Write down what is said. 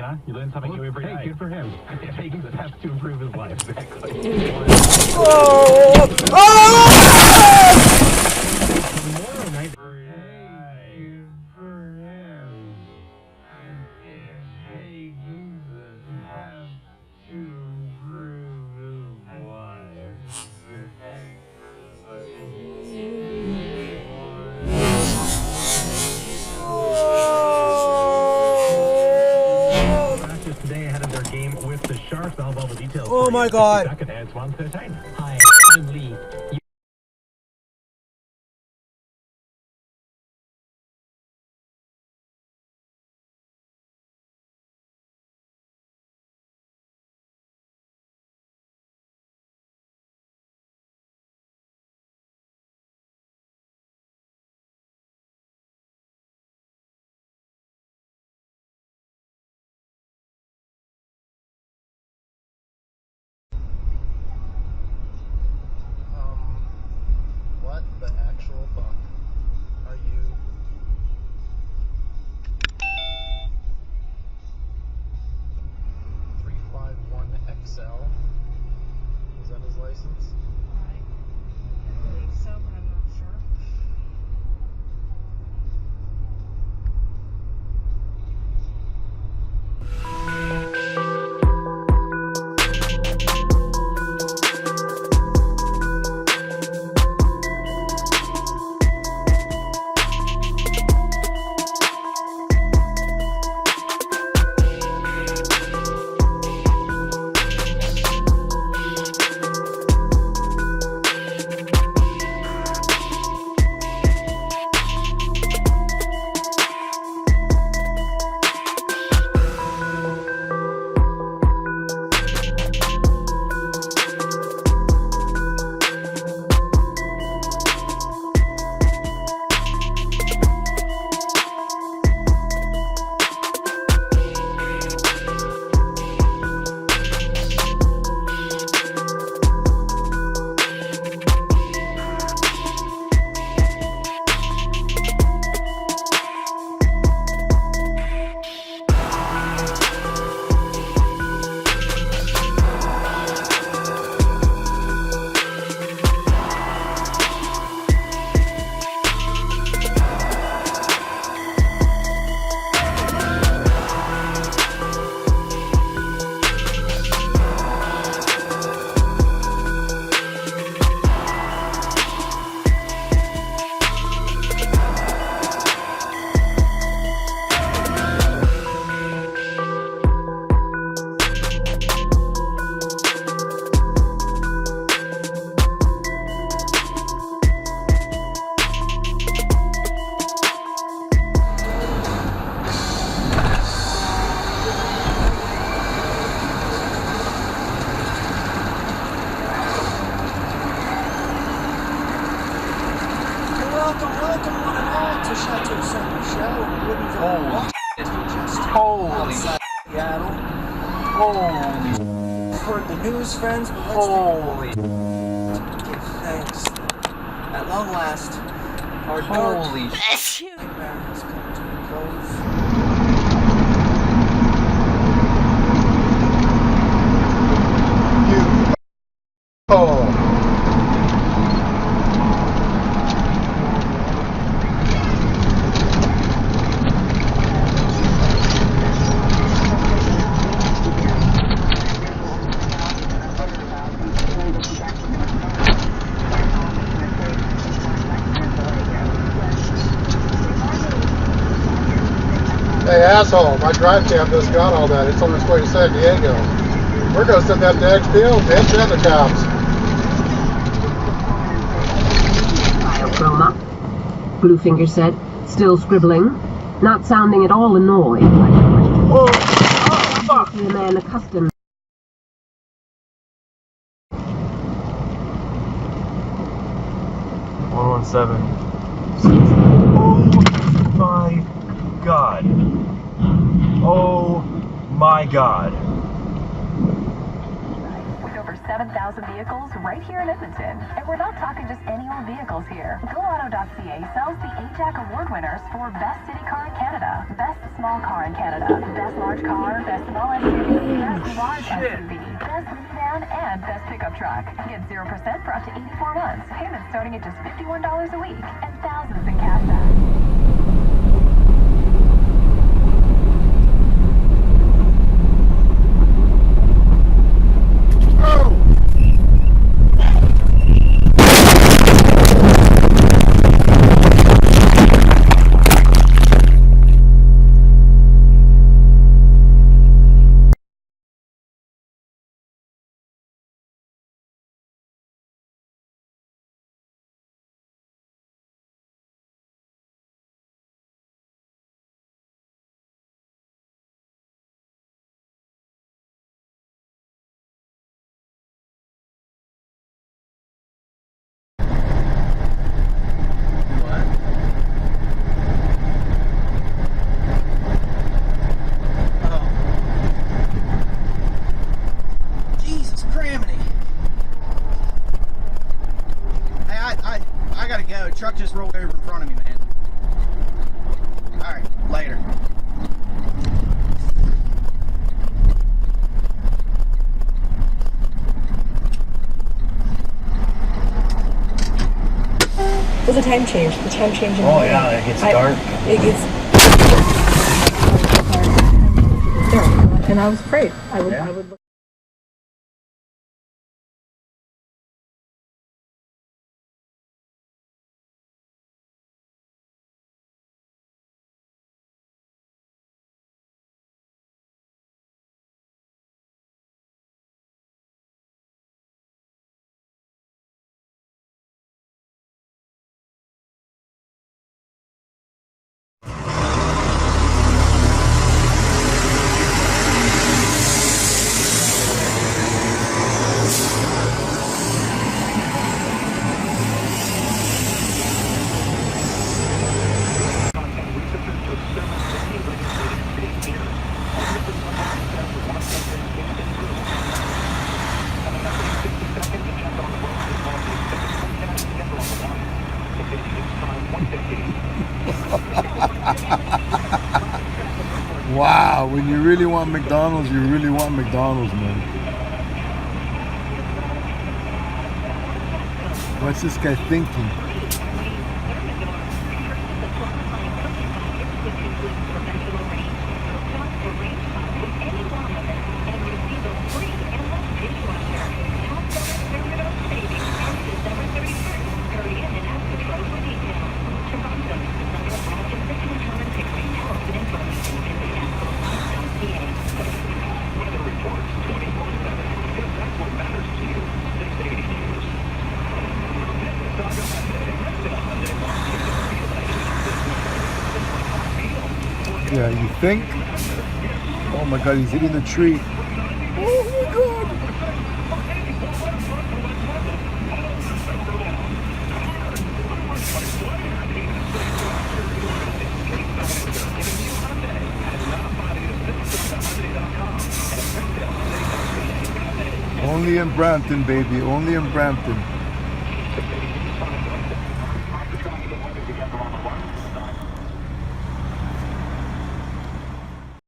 huh? You learn something new every day. Good for him. Taking steps to improve his life. Oh! Tomorrow night. Today ahead of their game with the Sharks. I'll have all the details. Oh my God. It's 1:13. Hi, I'm Lee. What the actual fuck are you? 351XL. Is that his license? I believe so, but I'm not sure. Welcome one and all to Chateau Saint-Michel in Woodinville, Washington, just outside Seattle. Heard the news, friends, but let's give thanks. At long last, our dark nightmare has come to a close. Hey asshole, my drive cam just got all that. It's on its way to San Diego. We're gonna send that to XPO, bitch, and the cops. Biochroma, Bluefinger said, still scribbling, not sounding at all annoyed. Oh, fuck! The man accustomed. Oh my God. Oh my God. With over 7 7,000 vehicles right here in Edmonton. And we're not talking just any old vehicles here. GoAuto.ca sells the AJAC Award winners for Best City Car in Canada, Best Small Car in Canada, Best Large Car, Best Small SUV, Best Large SUV, Best Minivan, and Best Pickup Truck. Get 0% for up to 84 months. Payments starting at just $51 a week, and thousands in cash back. Truck just rolled over in front of me, man. Alright, later. There's a time change. The time change in the Oh yeah, it gets dark. It gets dark. And I was afraid. I would look. Wow, when you really want McDonald's, you really want McDonald's, man. What's this guy thinking? Yeah, you think? Oh my God, he's hitting the tree. Oh my God! Only in Brampton, baby. Only in Brampton.